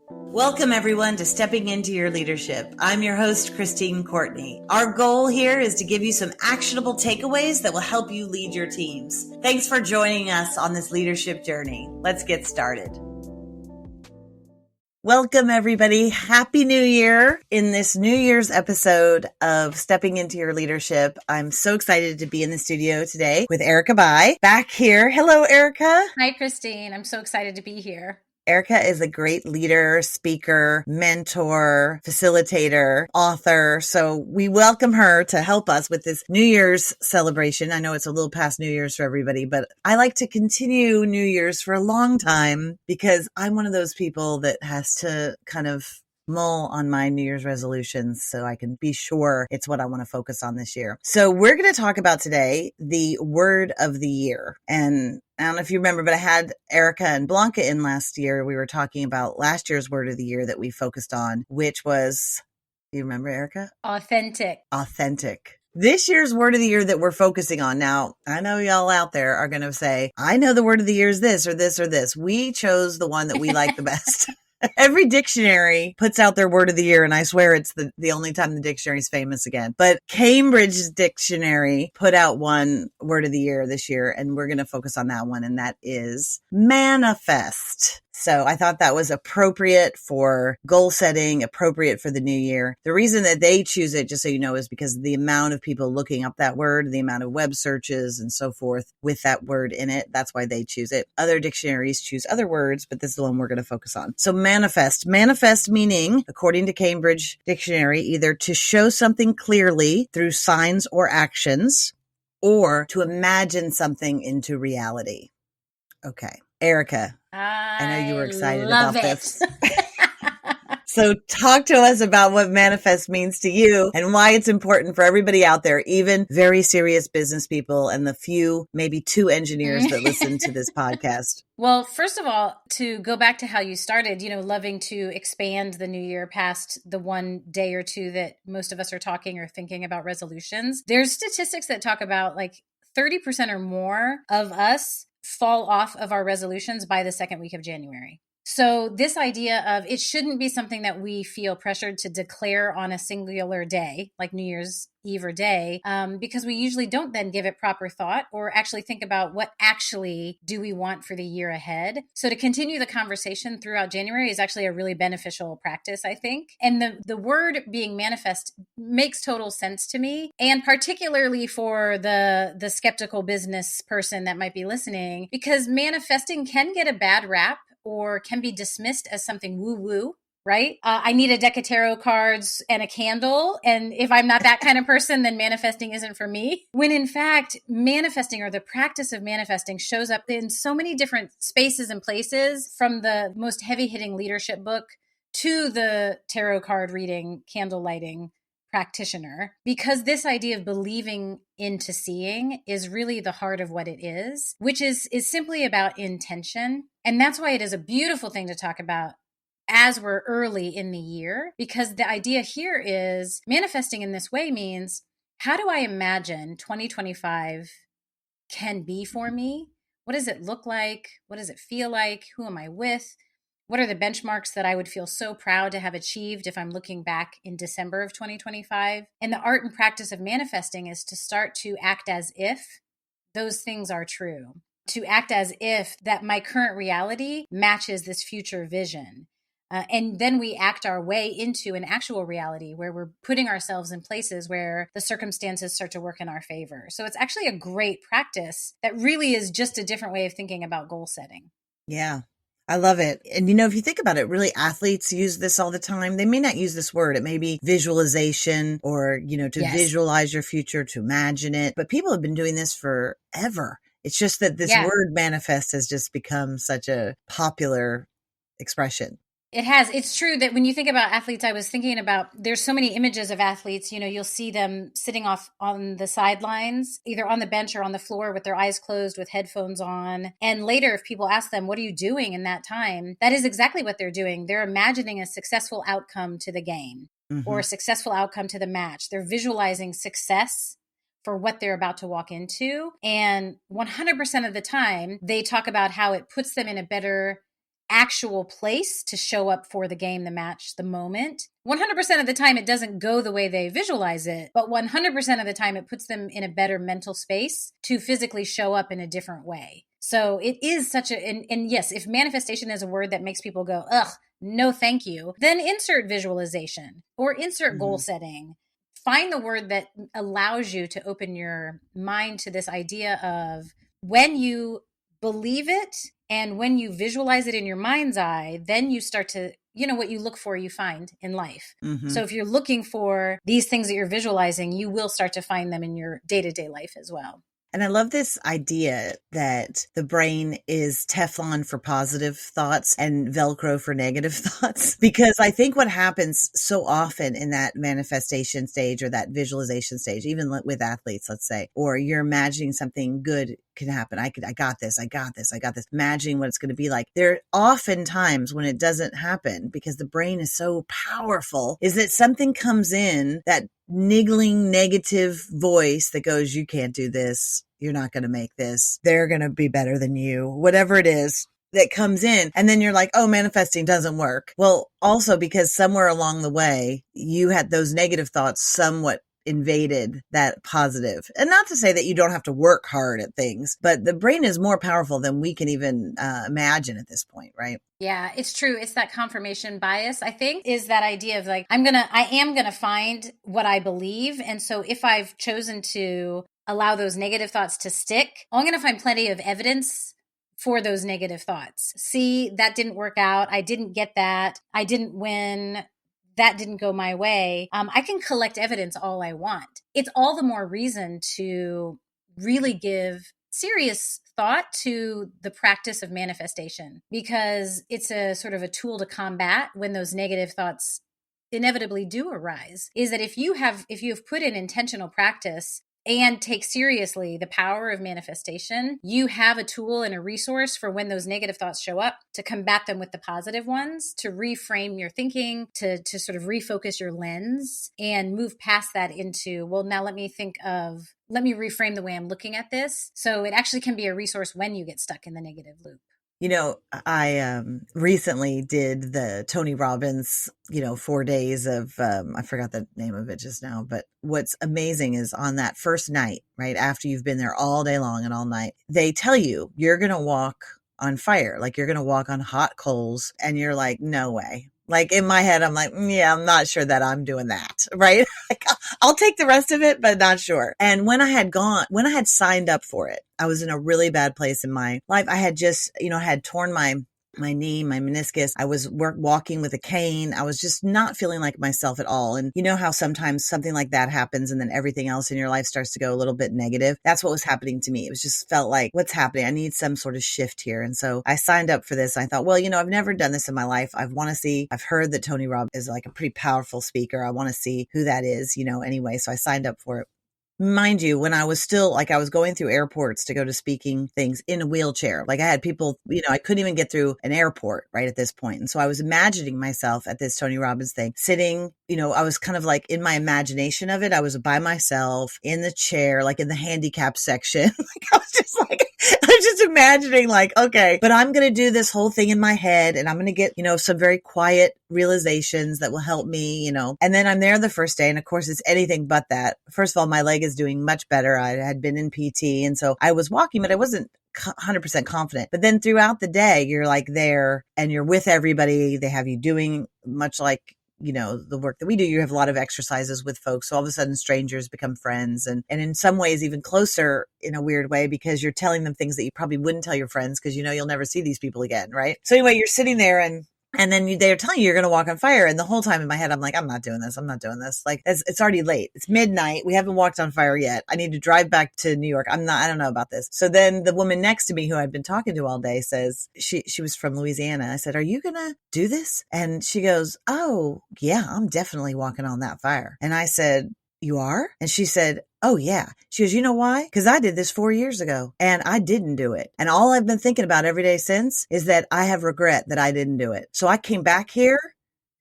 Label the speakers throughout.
Speaker 1: Welcome, everyone, to Stepping Into Your Leadership. I'm your host, Christine Courtney. Our goal here is to give you some actionable takeaways that will help you lead your teams. Thanks for joining us on this leadership journey. Let's get started. Welcome, everybody. Happy New Year. In this New Year's episode of Stepping Into Your Leadership, I'm so excited to be in the studio today with Erika Bayh back here. Hello, Erika.
Speaker 2: Hi, Christine. I'm so excited to be here.
Speaker 1: Erika is a great leader, speaker, mentor, facilitator, author. So we welcome her to help us with this New Year's celebration. I know it's a little past New Year's for everybody, but I like to continue New Year's for a long time because I'm one of those people that has to kind of mull on my New Year's resolutions so I can be sure it's what I want to focus on this year. So we're going to talk about today the word of the year. And I don't know if you remember, but I had Erika and Blanca in last year. We were talking about last year's word of the year that we focused on, which was, do you remember, Erika?
Speaker 2: Authentic.
Speaker 1: Authentic. This year's word of the year that we're focusing on. Now, I know y'all out there are going to say, I know the word of the year is this or this or this. We chose the one that we like the best. Every dictionary puts out their word of the year, and I swear it's the only time the dictionary is famous again. But Cambridge's dictionary put out one word of the year this year, and we're going to focus on that one, and that is manifest. So I thought that was appropriate for goal setting, appropriate for the new year. The reason that they choose it, just so you know, is because the amount of people looking up that word, the amount of web searches and so forth with that word in it. That's why they choose it. Other dictionaries choose other words, but this is the one we're going to focus on. So manifest. Manifest meaning, according to Cambridge Dictionary, either to show something clearly through signs or actions, or to imagine something into reality. Okay. Erika, I know you were excited about this. So talk to us about what manifest means to you and why it's important for everybody out there, even very serious business people and the few, maybe two engineers that listen to this podcast.
Speaker 2: Well, first of all, to go back to how you started, loving to expand the new year past the one day or two that most of us are talking or thinking about resolutions. There's statistics that talk about like 30% or more of us fall off of our resolutions by the second week of January. So this idea of it shouldn't be something that we feel pressured to declare on a singular day, like New Year's Eve or day, because we usually don't then give it proper thought or actually think about what actually do we want for the year ahead. So to continue the conversation throughout January is actually a really beneficial practice, I think. And the word being manifest makes total sense to me. And particularly for the skeptical business person that might be listening, because manifesting can get a bad rap or can be dismissed as something woo-woo, right? I need a deck of tarot cards and a candle. And if I'm not that kind of person, then manifesting isn't for me. When in fact, manifesting or the practice of manifesting shows up in so many different spaces and places, from the most heavy-hitting leadership book to the tarot card reading, candle lighting practitioner, because this idea of believing into seeing is really the heart of what it is, which is simply about intention. And that's why it is a beautiful thing to talk about as we're early in the year, because the idea here is manifesting in this way means, how do I imagine 2025 can be for me? What does it look like? What does it feel like? Who am I with? What are the benchmarks that I would feel so proud to have achieved if I'm looking back in December of 2025? And the art and practice of manifesting is to start to act as if those things are true, to act as if that my current reality matches this future vision. And then we act our way into an actual reality where we're putting ourselves in places where the circumstances start to work in our favor. So it's actually a great practice that really is just a different way of thinking about goal setting.
Speaker 1: Yeah. I love it. And if you think about it, really athletes use this all the time. They may not use this word. It may be visualization or, to visualize your future, to imagine it. But people have been doing this forever. It's just that this word manifest has just become such a popular expression.
Speaker 2: It has. It's true that when you think about athletes, I was thinking about, there's so many images of athletes, you'll see them sitting off on the sidelines, either on the bench or on the floor with their eyes closed with headphones on. And later, if people ask them, what are you doing in that time? That is exactly what they're doing. They're imagining a successful outcome to the game or a successful outcome to the match. They're visualizing success for what they're about to walk into. And 100% of the time, they talk about how it puts them in a better actual place to show up for the game, the match, the moment. 100% of the time, it doesn't go the way they visualize it, but 100% of the time, it puts them in a better mental space to physically show up in a different way. So it is such a, and yes, if manifestation is a word that makes people go, ugh, no, thank you, then insert visualization or insert goal setting. Find the word that allows you to open your mind to this idea of when you believe it and when you visualize it in your mind's eye, then you start to, what you look for, you find in life. So if you're looking for these things that you're visualizing, you will start to find them in your day-to-day life as well.
Speaker 1: And I love this idea that the brain is Teflon for positive thoughts and Velcro for negative thoughts, because I think what happens so often in that manifestation stage or that visualization stage, even with athletes, let's say, or you're imagining something good can happen. I got this. Imagining what it's going to be like. There are often times when it doesn't happen because the brain is so powerful, is that something comes in, that niggling negative voice that goes, you can't do this. You're not going to make this. They're going to be better than you, whatever it is that comes in. And then you're like, oh, manifesting doesn't work. Well, also because somewhere along the way, you had those negative thoughts somewhat invaded that positive. And not to say that you don't have to work hard at things, but the brain is more powerful than we can even imagine at this point, right?
Speaker 2: Yeah, it's true. It's that confirmation bias, I think, is that idea of like, I am going to find what I believe. And so if I've chosen to allow those negative thoughts to stick, I'm going to find plenty of evidence for those negative thoughts. See, that didn't work out. I didn't get that. I didn't win. That didn't go my way. I can collect evidence all I want. It's all the more reason to really give serious thought to the practice of manifestation, because it's a sort of a tool to combat when those negative thoughts inevitably do arise. Is that if you have put in intentional practice and take seriously the power of manifestation, you have a tool and a resource for when those negative thoughts show up to combat them with the positive ones, to reframe your thinking, to sort of refocus your lens and move past that into, well, now let me reframe the way I'm looking at this. So it actually can be a resource when you get stuck in the negative loop.
Speaker 1: I recently did the Tony Robbins, 4 days of, I forgot the name of it just now, but what's amazing is on that first night, right after you've been there all day long and all night, they tell you you're going to walk on fire, like you're going to walk on hot coals, and you're like, no way. Like in my head, I'm like, yeah, I'm not sure that I'm doing that, right? Like, I'll take the rest of it, but not sure. And when I had signed up for it, I was in a really bad place in my life. I had just, had torn my knee, my meniscus. I was walking with a cane. I was just not feeling like myself at all. And you know how sometimes something like that happens and then everything else in your life starts to go a little bit negative. That's what was happening to me. It was just felt like, what's happening? I need some sort of shift here. And so I signed up for this. I thought, well, I've never done this in my life. I've heard that Tony Robbins is like a pretty powerful speaker. I want to see who that is, anyway. So I signed up for it. Mind you, when I was still, I was going through airports to go to speaking things in a wheelchair. I had people, I couldn't even get through an airport right at this point. And so I was imagining myself at this Tony Robbins thing, sitting, I was kind of like in my imagination of it. I was by myself in the chair, in the handicap section. I was just imagining okay, but I'm going to do this whole thing in my head and I'm going to get, some very quiet realizations that will help me, and then I'm there the first day. And of course it's anything but that. First of all, my leg is doing much better. I had been in PT. And so I was walking, but I wasn't 100% confident. But then throughout the day, you're there and you're with everybody. They have you doing much like, the work that we do. You have a lot of exercises with folks. So all of a sudden strangers become friends and in some ways even closer in a weird way, because you're telling them things that you probably wouldn't tell your friends because you'll never see these people again. Right. So anyway, you're sitting there and then they're telling you you're going to walk on fire. And the whole time in my head, I'm like, I'm not doing this. It's already late. It's midnight. We haven't walked on fire yet. I need to drive back to New York. I don't know about this. So then the woman next to me who I'd been talking to all day says, she was from Louisiana. I said, are you going to do this? And she goes, oh yeah, I'm definitely walking on that fire. And I said, you are? And she said, oh yeah. She goes, you know why? Because I did this 4 years ago and I didn't do it. And all I've been thinking about every day since is that I have regret that I didn't do it. So I came back here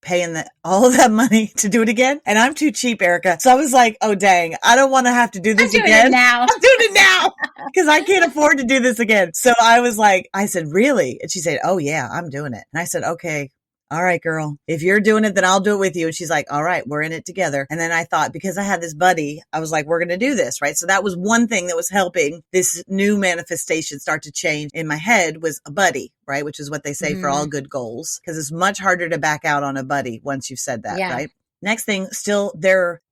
Speaker 1: paying all of that money to do it again. And I'm too cheap, Erika. So I was like, oh, dang, I don't want to have to do this
Speaker 2: I'm doing
Speaker 1: again.
Speaker 2: it now.
Speaker 1: I'm doing it now because I can't afford to do this again. So I was like, I said, really? And she said, oh, yeah, I'm doing it. And I said, okay. All right, girl, if you're doing it, then I'll do it with you. And she's like, all right, we're in it together. And then I thought, because I had this buddy, I was like, we're going to do this, right? So that was one thing that was helping this new manifestation start to change in my head was a buddy, right? Which is what they say for all good goals, because it's much harder to back out on a buddy once you've said that, right? Next thing, still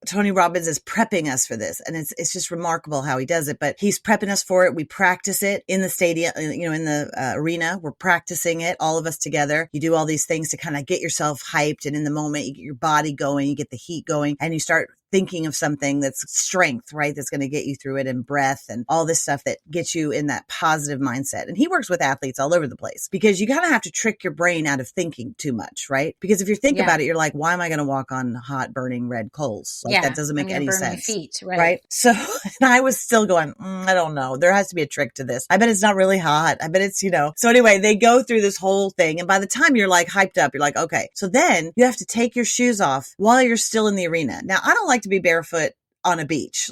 Speaker 1: Tony Robbins is prepping us for this. And it's just remarkable how he does it, but he's prepping us for it. We practice it in the stadium, in the arena. We're practicing it, all of us together. You do all these things to kind of get yourself hyped. And in the moment, you get your body going, you get the heat going, and you start thinking of something that's strength, right? That's going to get you through it, and breath and all this stuff that gets you in that positive mindset. And he works with athletes all over the place because you kind of have to trick your brain out of thinking too much, right? Because if you think about it, you're like, why am I going to walk on hot, burning red coals? Like that doesn't make any sense.
Speaker 2: Feet,
Speaker 1: right? So, and I was still going, I don't know. There has to be a trick to this. I bet it's not really hot. I bet it's, So anyway, they go through this whole thing. And by the time you're like hyped up, you're like, okay. So then you have to take your shoes off while you're still in the arena. Now, I don't like to be barefoot on a beach.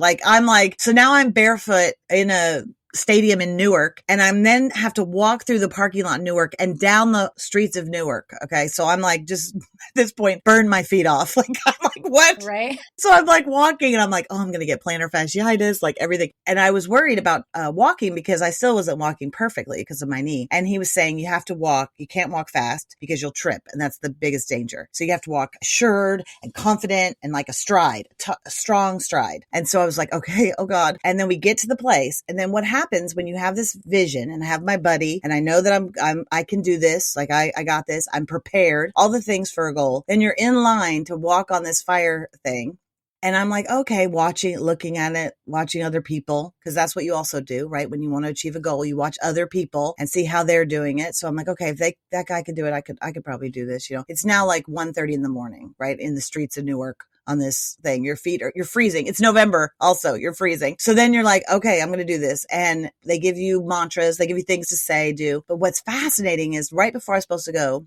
Speaker 1: So now I'm barefoot in a stadium in Newark, and I'm then have to walk through the parking lot in Newark and down the streets of Newark. Okay. So I'm like, just at this point, burn my feet off. Like, I'm like, what?
Speaker 2: Right.
Speaker 1: So I'm like walking and I'm like, oh, I'm going to get plantar fasciitis, like everything. And I was worried about walking because I still wasn't walking perfectly because of my knee. And he was saying, you have to walk. You can't walk fast because you'll trip. And that's the biggest danger. So you have to walk assured and confident and like a stride, a strong stride. And so I was like, okay, oh God. And then we get to the place. And then what happens when you have this vision, and I have my buddy, and I know that I can do this. Like I got this. I'm prepared. All the things for a goal. Then you're in line to walk on this fire thing. And I'm like, okay, looking at it, watching other people, because that's what you also do, right? When you want to achieve a goal, you watch other people and see how they're doing it. So I'm like, okay, if that guy could do it, I could probably do this. It's now like 1:30 in the morning, right? In the streets of Newark. On this thing, you're freezing. It's November also, you're freezing. So then you're like, okay, I'm going to do this. And they give you mantras, they give you things to say, do. But what's fascinating is right before I was supposed to go,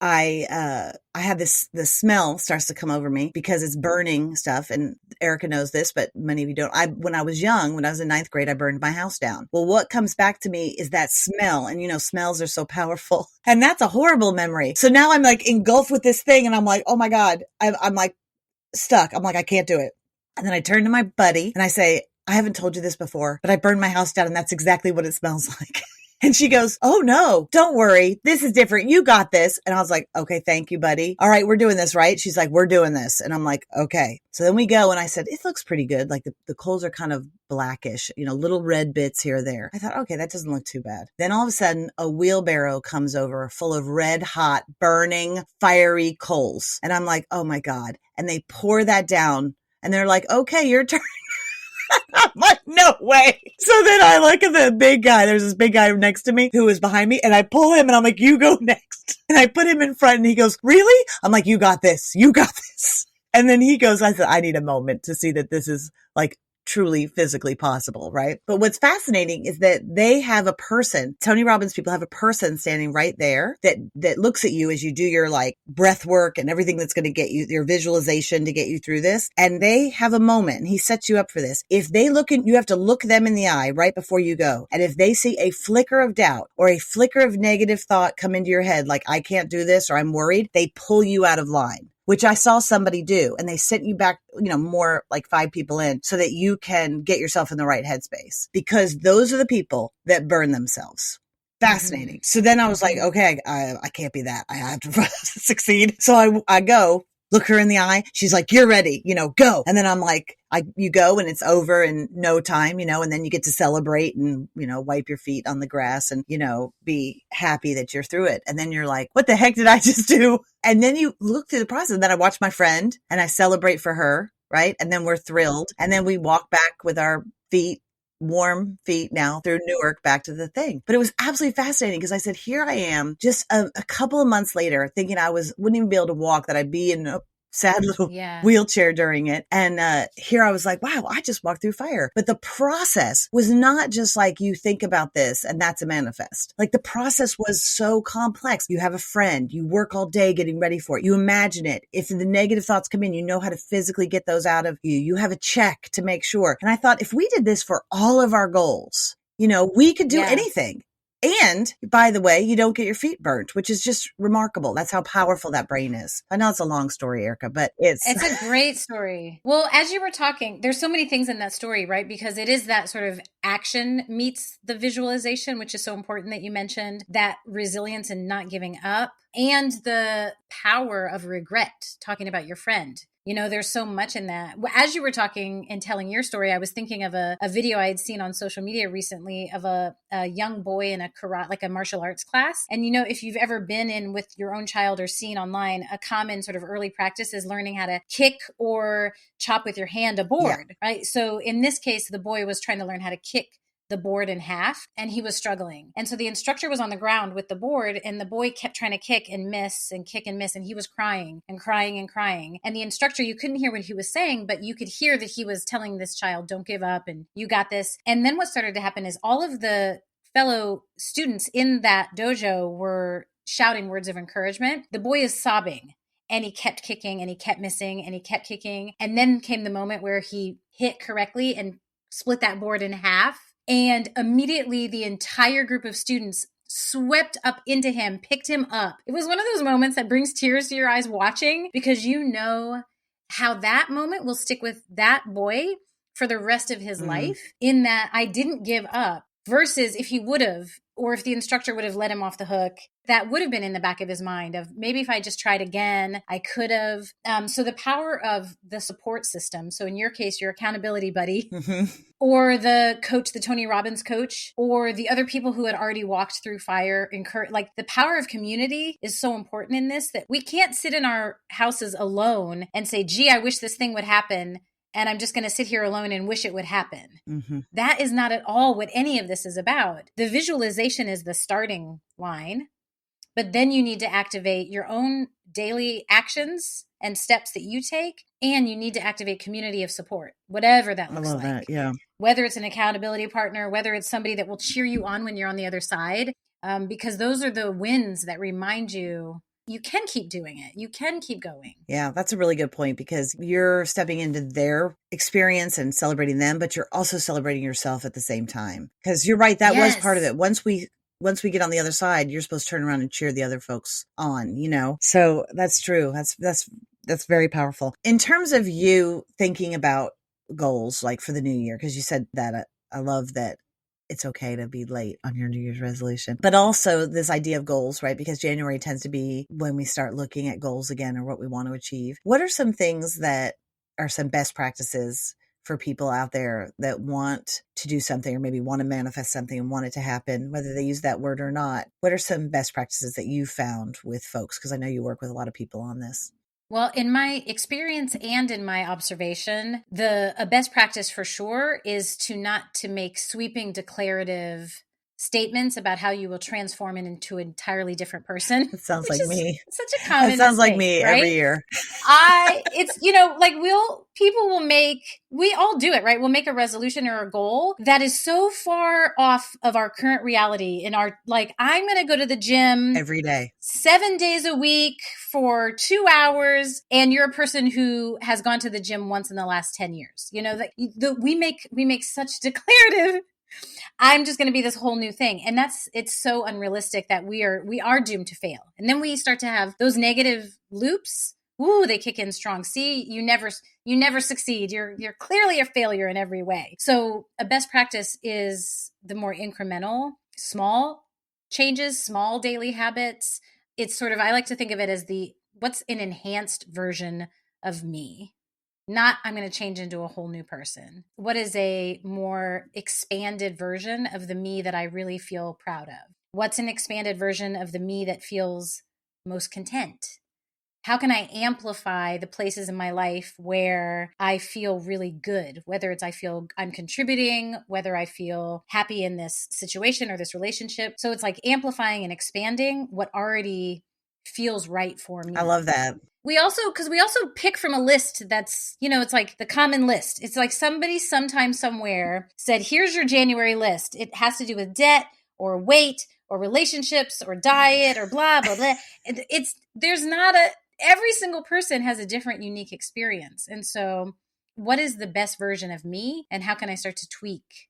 Speaker 1: I had the smell starts to come over me because it's burning stuff. And Erika knows this, but many of you don't. When I was young, when I was in 9th grade, I burned my house down. Well, what comes back to me is that smell. And smells are so powerful. And that's a horrible memory. So now I'm like engulfed with this thing and I'm like, oh my God, I'm like, stuck. I'm like, I can't do it. And then I turn to my buddy and I say, I haven't told you this before, but I burned my house down and that's exactly what it smells like. And she goes, oh no, don't worry. This is different. You got this. And I was like, okay, thank you, buddy. All right, we're doing this, right? She's like, we're doing this. And I'm like, okay. So then we go and I said, it looks pretty good. Like the coals are kind of blackish, little red bits here or there. I thought, okay, that doesn't look too bad. Then all of a sudden a wheelbarrow comes over full of red hot, burning, fiery coals. And I'm like, oh my God. And they pour that down and they're like, okay, your turn. I'm like, no way. So then I look at the big guy. There's this big guy next to me who was behind me and I pull him and I'm like, you go next. And I put him in front and he goes, really? I'm like, you got this. You got this. And then he goes, I said, I need a moment to see that this is like truly physically possible, right? But what's fascinating is that they have a person, Tony Robbins people have a person standing right there that looks at you as you do your like breath work and everything that's going to get you your visualization to get you through this. And they have a moment and he sets you up for this. If they you have to look them in the eye right before you go. And if they see a flicker of doubt or a flicker of negative thought come into your head, like I can't do this or I'm worried, they pull you out of line. Which I saw somebody do, and they sent you back, more like 5 people in so that you can get yourself in the right headspace because those are the people that burn themselves. Fascinating. So then I was like, okay, I can't be that. I have to succeed. So I go look her in the eye. She's like, you're ready, go. And then I'm like, you go and it's over in no time, and then you get to celebrate and, wipe your feet on the grass and, be happy that you're through it. And then you're like, what the heck did I just do? And then you look through the process. And then I watch my friend and I celebrate for her. Right. And then we're thrilled. And then we walk back with our warm feet now through Newark back to the thing. But it was absolutely fascinating because I said, here I am just a couple of months later thinking I wouldn't even be able to walk, that I'd be in sad little
Speaker 2: Yeah.
Speaker 1: wheelchair during it. And here I was like, wow, I just walked through fire. But the process was not just like you think about this and that's a manifest. Like the process was so complex. You have a friend, you work all day getting ready for it. You imagine it. If the negative thoughts come in, you know how to physically get those out of you. You have a check to make sure. And I thought if we did this for all of our goals, we could do
Speaker 2: Yeah.
Speaker 1: anything. And by the way, you don't get your feet burnt, which is just remarkable. That's how powerful that brain is. I know it's a long story, Erika, but it's
Speaker 2: a great story. Well, as you were talking, there's so many things in that story, right? Because it is that sort of action meets the visualization, which is so important that you mentioned, that resilience and not giving up, and the power of regret, talking about your friend. There's so much in that. As you were talking and telling your story, I was thinking of a video I had seen on social media recently of a young boy in a karate, like a martial arts class. And, if you've ever been in with your own child or seen online, a common sort of early practice is learning how to kick or chop with your hand a board, right? So in this case, the boy was trying to learn how to kick the board in half and he was struggling. And so the instructor was on the ground with the board and the boy kept trying to kick and miss and kick and miss. And he was crying and crying and crying. And the instructor, you couldn't hear what he was saying, but you could hear that he was telling this child, don't give up and you got this. And then what started to happen is all of the fellow students in that dojo were shouting words of encouragement. The boy is sobbing. And he kept kicking and he kept missing and he kept kicking. And then came the moment where he hit correctly and split that board in half. And immediately the entire group of students swept up into him, picked him up. It was one of those moments that brings tears to your eyes watching because you know how that moment will stick with that boy for the rest of his life, in that I didn't give up, versus if he would have, or if the instructor would have let him off the hook, that would have been in the back of his mind of maybe if I just tried again, I could have. So the power of the support system. So in your case, your accountability buddy, or the coach, the Tony Robbins coach, or the other people who had already walked through fire, like the power of community is so important in this, that we can't sit in our houses alone and say, gee, I wish this thing would happen. And I'm just going to sit here alone and wish it would happen. That is not at all what any of this is about. The visualization is the starting line, but then you need to activate your own daily actions and steps that you take, and you need to activate community of support, whatever that looks like.
Speaker 1: I love that, yeah.
Speaker 2: Whether it's an accountability partner, whether it's somebody that will cheer you on when you're on the other side, because those are the wins that remind you you can keep doing it. You can keep going.
Speaker 1: Yeah, that's a really good point, because you're stepping into their experience and celebrating them, but you're also celebrating yourself at the same time. Because you're right, that was part of it. Once we get on the other side, you're supposed to turn around and cheer the other folks on, So that's true. That's very powerful. In terms of you thinking about goals, like for the new year, because you said that, I love that it's okay to be late on your New Year's resolution, but also this idea of goals, right? Because January tends to be when we start looking at goals again, or what we want to achieve. What are some things that are some best practices for people out there that want to do something, or maybe want to manifest something and want it to happen, whether they use that word or not? What are some best practices that you found with folks? Because I know you work with a lot of people on this.
Speaker 2: Well, in my experience and in my observation, a best practice for sure is to make sweeping declarative statements about how you will transform it into an entirely different person.
Speaker 1: It sounds like me.
Speaker 2: Such a common
Speaker 1: It sounds
Speaker 2: mistake,
Speaker 1: like me
Speaker 2: right?
Speaker 1: every year.
Speaker 2: We all do it, right? We'll make a resolution or a goal that is so far off of our current reality I'm going to go to the gym
Speaker 1: every day,
Speaker 2: 7 days a week for 2 hours. And you're a person who has gone to the gym once in the last 10 years. We make such declarative, I'm just going to be this whole new thing. And it's so unrealistic that we are doomed to fail. And then we start to have those negative loops. Ooh, they kick in strong. See, you never succeed. You're clearly a failure in every way. So a best practice is the more incremental, small changes, small daily habits. It's sort of, I like to think of it as what's an enhanced version of me. Not, I'm going to change into a whole new person. What is a more expanded version of the me that I really feel proud of? What's an expanded version of the me that feels most content? How can I amplify the places in my life where I feel really good? Whether it's I feel I'm contributing, whether I feel happy in this situation or this relationship. So it's like amplifying and expanding what already feels right for me.
Speaker 1: I love that.
Speaker 2: we also pick from a list that's, it's like the common list. It's like somebody sometime somewhere said, here's your January list. It has to do with debt or weight or relationships or diet or blah, blah, blah. Every single person has a different unique experience. And so what is the best version of me, and how can I start to tweak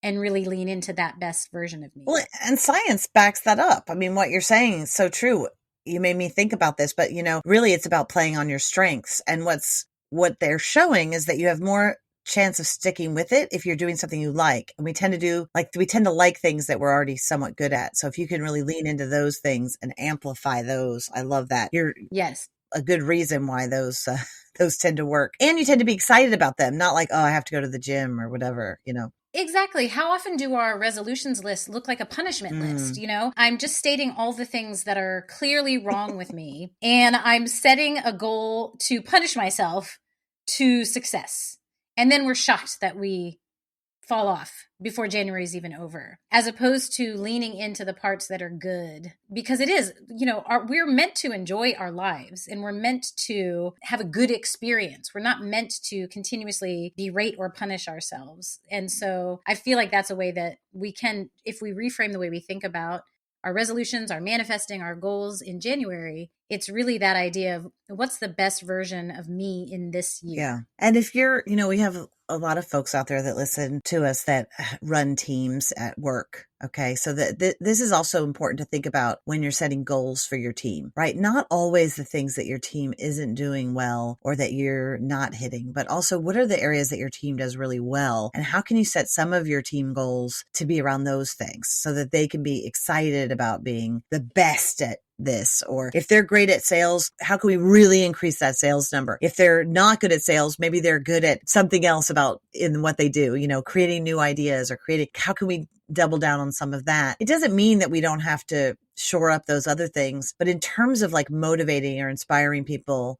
Speaker 2: and really lean into that best version of me?
Speaker 1: Well, and science backs that up. I mean, what you're saying is so true. You made me think about this, but really it's about playing on your strengths. And what they're showing is that you have more chance of sticking with it if you're doing something you like. And we tend to like things that we're already somewhat good at. So if you can really lean into those things and amplify those, I love that.
Speaker 2: Yes.
Speaker 1: A good reason why those tend to work. And you tend to be excited about them, not like, oh, I have to go to the gym or whatever,
Speaker 2: Exactly. How often do our resolutions list look like a punishment list? I'm just stating all the things that are clearly wrong with me, and I'm setting a goal to punish myself to success. And then we're shocked that we fall off before January is even over, as opposed to leaning into the parts that are good, because it is, we're meant to enjoy our lives, and we're meant to have a good experience. We're not meant to continuously berate or punish ourselves. And so I feel like that's a way that we can, if we reframe the way we think about our resolutions, our manifesting, our goals in January, it's really that idea of what's the best version of me in this year.
Speaker 1: Yeah. And if we have a lot of folks out there that listen to us that run teams at work. Okay. So this is also important to think about when you're setting goals for your team, right? Not always the things that your team isn't doing well or that you're not hitting, but also what are the areas that your team does really well? And how can you set some of your team goals to be around those things so that they can be excited about being the best at this? Or if they're great at sales, how can we really increase that sales number? If they're not good at sales, maybe they're good at something else in what they do, creating new ideas or how can we double down on some of that? It doesn't mean that we don't have to shore up those other things, but in terms of like motivating or inspiring people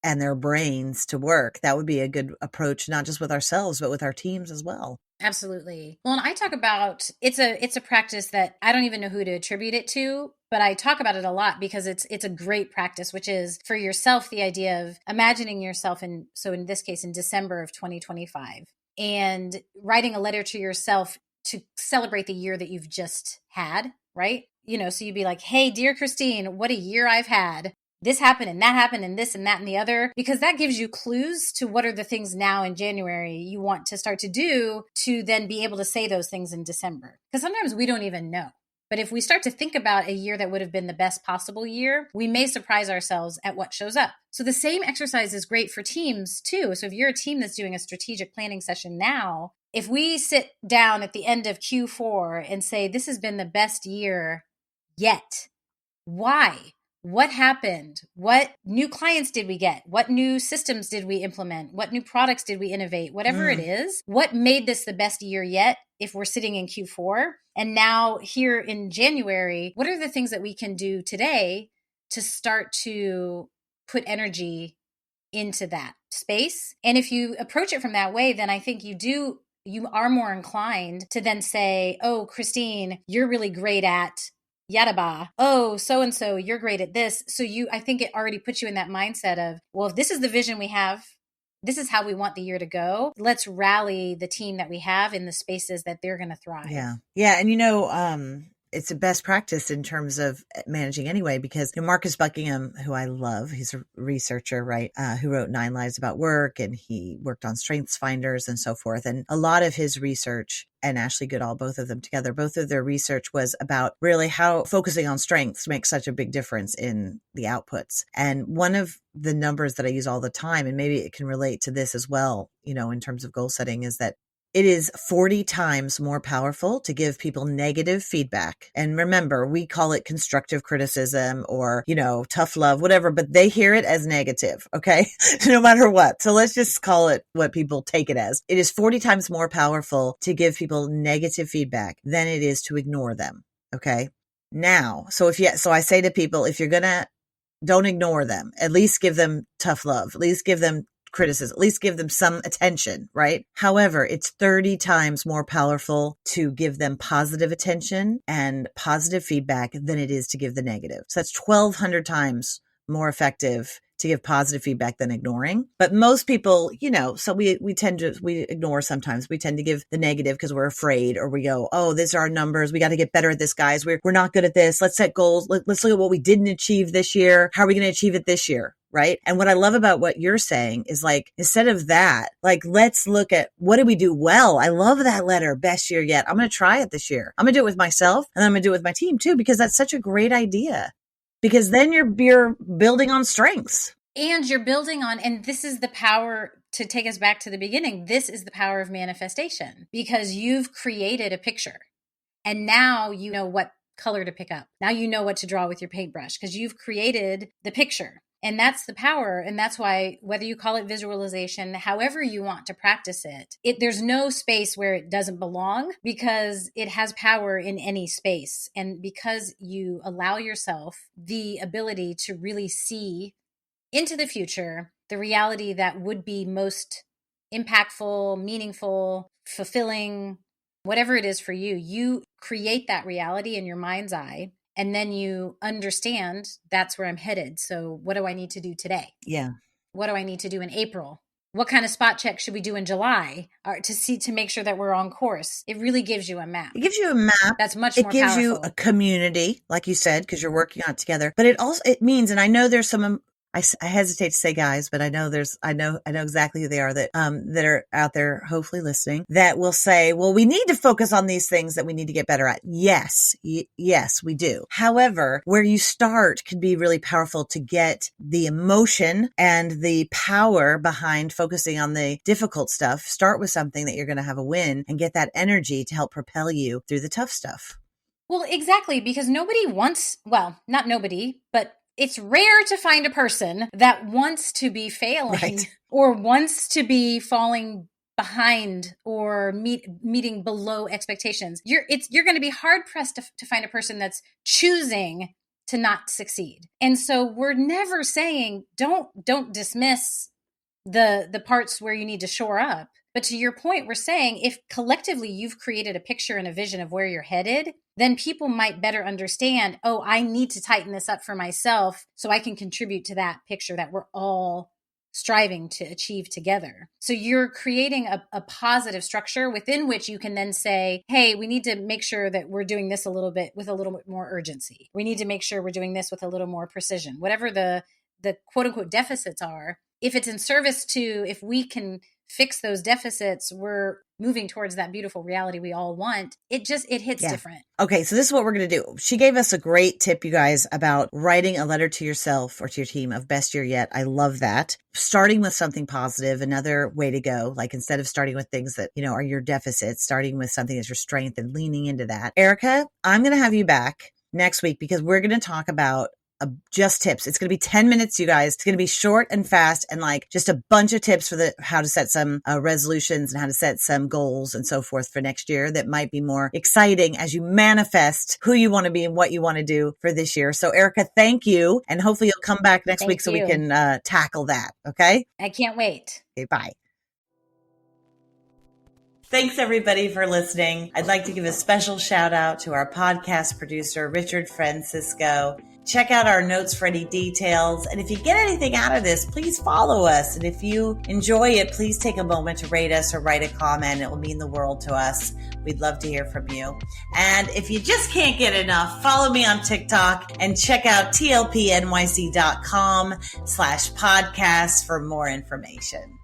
Speaker 1: and their brains to work, that would be a good approach, not just with ourselves, but with our teams as well.
Speaker 2: Absolutely. Well, and I talk about, it's a practice that I don't even know who to attribute it to, but I talk about it a lot because it's a great practice, which is for yourself, the idea of imagining yourself in this case, in December of 2025, and writing a letter to yourself to celebrate the year that you've just had, right? So you'd be like, hey, dear Christine, what a year I've had. This happened and that happened and this and that and the other, because that gives you clues to what are the things now in January you want to start to do to then be able to say those things in December. Because sometimes we don't even know. But if we start to think about a year that would have been the best possible year, we may surprise ourselves at what shows up. So the same exercise is great for teams too. So if you're a team that's doing a strategic planning session now, if we sit down at the end of Q4 and say, this has been the best year yet, why? What happened? What new clients did we get? What new systems did we implement? What new products did we innovate? Whatever it is, what made this the best year yet if we're sitting in Q4? And now here in January, what are the things that we can do today to start to put energy into that space? And if you approach it from that way, then I think you are more inclined to then say, oh, Christine, you're really great at Yadaba. Oh, so-and-so, you're great at this. So I think it already puts you in that mindset of, well, if this is the vision we have, this is how we want the year to go. Let's rally the team that we have in the spaces that they're going to thrive.
Speaker 1: Yeah. Yeah. And it's a best practice in terms of managing anyway, because Marcus Buckingham, who I love, he's a researcher, right? Who wrote 9 Lives About Work, and he worked on Strengths Finders and so forth. And a lot of his research, and Ashley Goodall, both of them together, both of their research was about really how focusing on strengths makes such a big difference in the outputs. And one of the numbers that I use all the time, and maybe it can relate to this as well, in terms of goal setting, is that it is 40 times more powerful to give people negative feedback. And remember, we call it constructive criticism or, tough love, whatever, but they hear it as negative. Okay. No matter what. So let's just call it what people take it as. It is 40 times more powerful to give people negative feedback than it is to ignore them. Okay. Now, so I say to people, if you're don't ignore them, at least give them tough love, at least give them criticism, at least give them some attention, right? However, it's 30 times more powerful to give them positive attention and positive feedback than it is to give the negative. So that's 1,200 times more effective to give positive feedback than ignoring. But most people, so we ignore sometimes. We tend to give the negative because we're afraid, or we go, oh, these are our numbers. We got to get better at this, guys. We're not good at this. Let's set goals. Let's look at what we didn't achieve this year. How are we going to achieve it this year? Right. And what I love about what you're saying is like, instead of that, like, let's look at what did we do well? I love that letter, best year yet. I'm going to try it this year. I'm going to do it with myself, and then I'm going to do it with my team too, because that's such a great idea, because then you're building on strengths.
Speaker 2: And you're building on, and this is the power, to take us back to the beginning. This is the power of manifestation, because you've created a picture, and now you know what color to pick up. Now you know what to draw with your paintbrush, because you've created the picture. And that's the power. And that's why, whether you call it visualization, however you want to practice it, there's no space where it doesn't belong, because it has power in any space. And because you allow yourself the ability to really see into the future, the reality that would be most impactful, meaningful, fulfilling, whatever it is for you, you create that reality in your mind's eye. And then you understand that's where I'm headed. So what do I need to do today?
Speaker 1: Yeah.
Speaker 2: What do I need to do in April? What kind of spot check should we do in July to make sure that we're on course? It really gives you a map.
Speaker 1: It gives you a map.
Speaker 2: That's much more powerful.
Speaker 1: It gives you a community, like you said, because you're working on it together. But it means, and I know there's some, I hesitate to say guys, but I know exactly who they are that are out there, hopefully listening, that will say, well, we need to focus on these things that we need to get better at. Yes, we do. However, where you start can be really powerful to get the emotion and the power behind focusing on the difficult stuff. Start with something that you're going to have a win, and get that energy to help propel you through the tough stuff.
Speaker 2: Well, exactly, because nobody wants, well, not nobody, but it's rare to find a person that wants to be failing, right, or wants to be falling behind or meeting below expectations. You're going to be hard pressed to find a person that's choosing to not succeed. And so we're never saying don't dismiss the parts where you need to shore up. But to your point, we're saying if collectively you've created a picture and a vision of where you're headed, then people might better understand, oh, I need to tighten this up for myself so I can contribute to that picture that we're all striving to achieve together. So you're creating a positive structure within which you can then say, hey, we need to make sure that we're doing this a little bit with a little bit more urgency. We need to make sure we're doing this with a little more precision. Whatever the quote unquote deficits are, if it's in service to, if we can fix those deficits, we're moving towards that beautiful reality we all want. It hits different.
Speaker 1: Okay, so this is what we're going to do. She gave us a great tip, you guys, about writing a letter to yourself or to your team of best year yet. I love that. Starting with something positive, another way to go. Like, instead of starting with things that, are your deficits, starting with something that's your strength and leaning into that. Erika, I'm going to have you back next week, because we're going to talk about just tips. It's going to be 10 minutes, you guys. It's going to be short and fast, and like just a bunch of tips for how to set some resolutions and how to set some goals and so forth for next year that might be more exciting as you manifest who you want to be and what you want to do for this year. So Erika, thank you. And hopefully you'll come back next week so we can tackle that. Okay.
Speaker 2: I can't wait.
Speaker 1: Okay. Bye. Thanks everybody for listening. I'd like to give a special shout out to our podcast producer, Richard Francisco. Check out our notes for any details. And if you get anything out of this, please follow us. And if you enjoy it, please take a moment to rate us or write a comment. It will mean the world to us. We'd love to hear from you. And if you just can't get enough, follow me on TikTok and check out tlpnyc.com/podcast for more information.